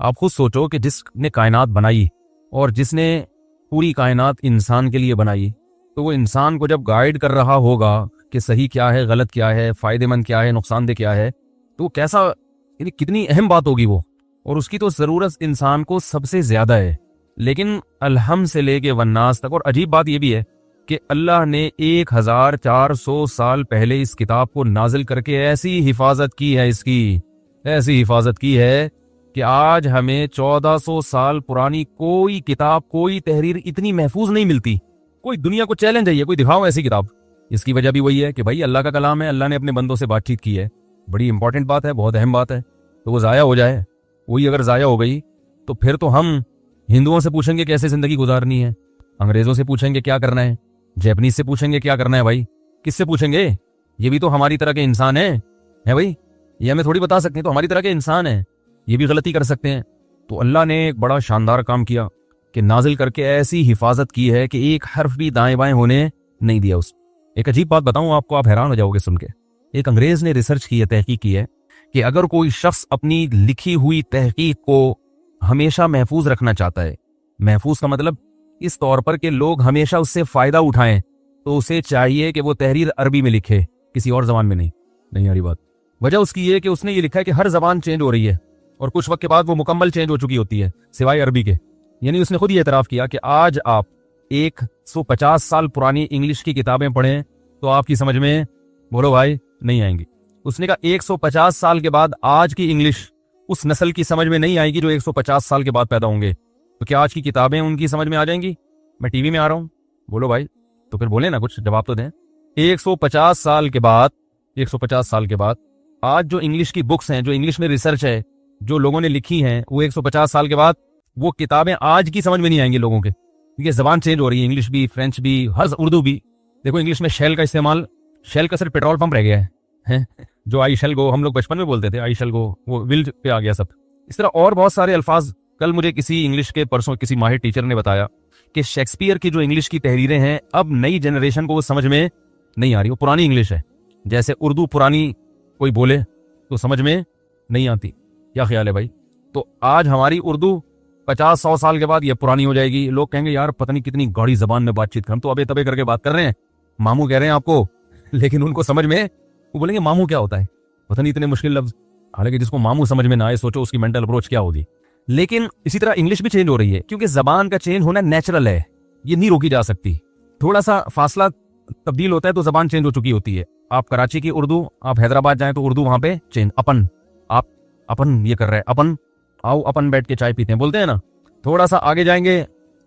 آپ خود سوچو کہ جس نے کائنات بنائی اور جس نے پوری کائنات انسان کے لیے بنائی، تو وہ انسان کو جب گائیڈ کر رہا ہوگا کہ صحیح کیا ہے، غلط کیا ہے، فائدہ مند کیا ہے، نقصان دہ کیا ہے، تو کیسا، یعنی کتنی اہم بات ہوگی وہ، اور اس کی تو ضرورت انسان کو سب سے زیادہ ہے۔ لیکن الحم سے لے کے والناس تک، اور عجیب بات یہ بھی ہے کہ اللہ نے 1400 سال پہلے اس کتاب کو نازل کر کے ایسی حفاظت کی ہے، اس کی ایسی حفاظت کی ہے کہ آج ہمیں 1400 سال پرانی کوئی کتاب، کوئی تحریر اتنی محفوظ نہیں ملتی۔ کوئی دنیا کو چیلنج ہے یہ، کوئی دکھاؤ ایسی کتاب۔ اس کی وجہ بھی وہی ہے کہ بھائی اللہ کا کلام ہے، اللہ نے اپنے بندوں سے بات چیت کی ہے، بڑی امپورٹنٹ بات ہے، بہت اہم بات ہے، تو وہ ضائع ہو جائے، وہی اگر ضائع ہو گئی تو پھر تو ہم ہندوؤں سے پوچھیں گے کیسے زندگی گزارنی ہے، انگریزوں سے پوچھیں گے کیا کرنا ہے، جیپنیز سے پوچھیں گے کیا کرنا ہے، بھائی کس سے پوچھیں گے؟ یہ بھی تو ہماری طرح کے انسان ہیں بھائی، یہ ہمیں تھوڑی بتا سکتے ہیں، تو ہماری طرح کے انسان ہیں، یہ بھی غلطی کر سکتے ہیں۔ تو اللہ نے ایک بڑا شاندار کام کیا کہ نازل کر کے ایسی حفاظت کی ہے کہ ایک حرف بھی دائیں بائیں ہونے نہیں دیا اس۔ ایک عجیب بات بتاؤں آپ کو، آپ حیران ہو جاؤ گے سن کے۔ ایک انگریز نے ریسرچ کی ہے، تحقیق کی ہے کہ اگر کوئی شخص اپنی لکھی ہوئی تحقیق کو ہمیشہ محفوظ رکھنا چاہتا ہے، محفوظ کا مطلب اس طور پر کہ لوگ ہمیشہ اس سے فائدہ اٹھائیں، تو اسے چاہیے کہ وہ تحریر عربی میں لکھے، کسی اور زبان میں نہیں آ رہی بات۔ وجہ اس کی یہ کہ اس نے یہ لکھا ہے کہ ہر زبان چینج ہو رہی ہے اور کچھ وقت کے بعد وہ مکمل چینج ہو چکی ہوتی ہے سوائے عربی کے۔ یعنی اس نے خود یہ اعتراف کیا کہ آج آپ 150 سال پرانی انگلش کی کتابیں پڑھیں تو آپ کی سمجھ میں، بولو بھائی، نہیں آئیں گی۔ اس نے کہا 150 سال کے بعد آج کی انگلش اس نسل کی سمجھ میں نہیں آئے گی جو 150 سال کے بعد پیدا ہوں گے، تو کیا آج کی کتابیں ان کی سمجھ میں آ جائیں گی؟ میں ٹی وی میں آ رہا ہوں، بولو بھائی، تو پھر بولیں نا، کچھ جواب تو دیں۔ 150 سال کے بعد آج جو انگلش کی بکس ہیں، جو انگلش میں ریسرچ ہے، جو لوگوں نے لکھی ہیں، وہ 150 سال کے بعد وہ کتابیں آج کی سمجھ میں نہیں آئیں گی لوگوں کے، کیونکہ زبان چینج ہو رہی ہے، انگلش بھی، فرینچ بھی، ہر اردو بھی۔ دیکھو انگلش میں شیل کا استعمال، شیل کا صرف پیٹرول پمپ رہ گیا ہے جو آئی شیل گو ہم لوگ بچپن میں بولتے تھے، آئی شیل گو، وہ ول پہ آ گیا سب۔ اس طرح اور بہت سارے الفاظ۔ کل مجھے کسی انگلش کے پرسوں کسی ماہر ٹیچر نے بتایا کہ شیکسپیئر کی جو انگلش کی تحریریں ہیں اب نئی جنریشن کو وہ سمجھ میں نہیں آ رہی، وہ پرانی انگلش ہے، جیسے اردو پرانی کوئی بولے تو سمجھ میں نہیں آتی۔ کیا خیال ہے بھائی؟ تو آج ہماری اردو 50-100 سال کے بعد یہ پرانی ہو جائے گی، لوگ کہیں گے یار پتہ نہیں کتنی گاڑی زبان میں بات چیت کر، ہم تو ابے تبے کر کے بات کر رہے ہیں، ماموں کہہ رہے ہیں آپ کو، لیکن ان کو سمجھ میں، وہ بولیں گے ماموں کیا ہوتا ہے، پتہ نہیں اتنے مشکل لفظ، حالانکہ جس کو ماموں سمجھ میں نہ آئے سوچو اس کی مینٹل اپروچ کیا ہوگی۔ لیکن اسی طرح انگلش بھی چینج ہو رہی ہے، کیونکہ زبان کا چینج ہونا نیچرل ہے، یہ نہیں روکی جا سکتی، تھوڑا سا فاصلہ تبدیل ہوتا ہے تو زبان چینج ہو چکی ہوتی ہے۔ آپ کراچی کی اردو، آپ حیدرآباد جائیں تو اردو وہاں پہ چینج، اپن، آپ اپن یہ کر رہے ہیں، اپن آؤ اپن بیٹھ کے چائے پیتے ہیں بولتے ہیں نا، تھوڑا سا آگے جائیں گے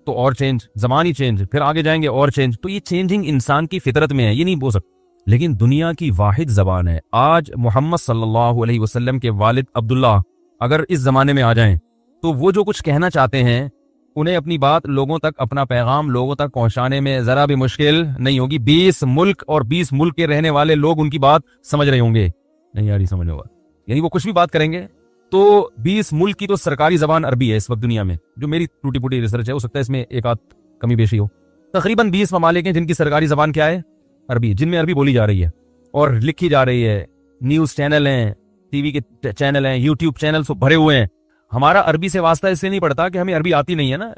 تو اور چینج، زبان ہی چینج، پھر آگے جائیں گے اور چینج۔ تو یہ چینجنگ انسان کی فطرت میں ہے، یہ نہیں بول سکتے۔ لیکن دنیا کی واحد زبان ہے۔ آج محمد صلی اللہ علیہ وسلم کے والد عبداللہ اگر اس زمانے میں آ جائیں تو وہ جو کچھ کہنا چاہتے ہیں انہیں اپنی بات لوگوں تک، اپنا پیغام لوگوں تک پہنچانے میں ذرا بھی مشکل نہیں ہوگی۔ 20 ملک اور 20 ملک کے رہنے والے لوگ ان کی بات سمجھ رہے ہوں گے، نہیں یار یہ سمجھ ہوگا، یعنی وہ کچھ بھی بات کریں گے تو 20 ملک کی تو سرکاری زبان عربی ہے اس وقت دنیا میں، جو میری ٹوٹی پوٹی ریسرچ ہے، ہو سکتا ہے اس میں ایک آدھ کمی بیشی ہو۔ تقریباً 20 ممالک ہیں جن کی سرکاری زبان کیا ہے؟ عربی، جن میں عربی بولی جا رہی ہے اور لکھی جا رہی ہے، نیوز چینل ہیں، ٹی وی کے چینل ہیں، یوٹیوب چینل بھرے ہوئے ہیں۔ ہمارا عربی سے واسطہ اس سے نہیں پڑتا کہ ہمیں عربی آتی نہیں ہے نا،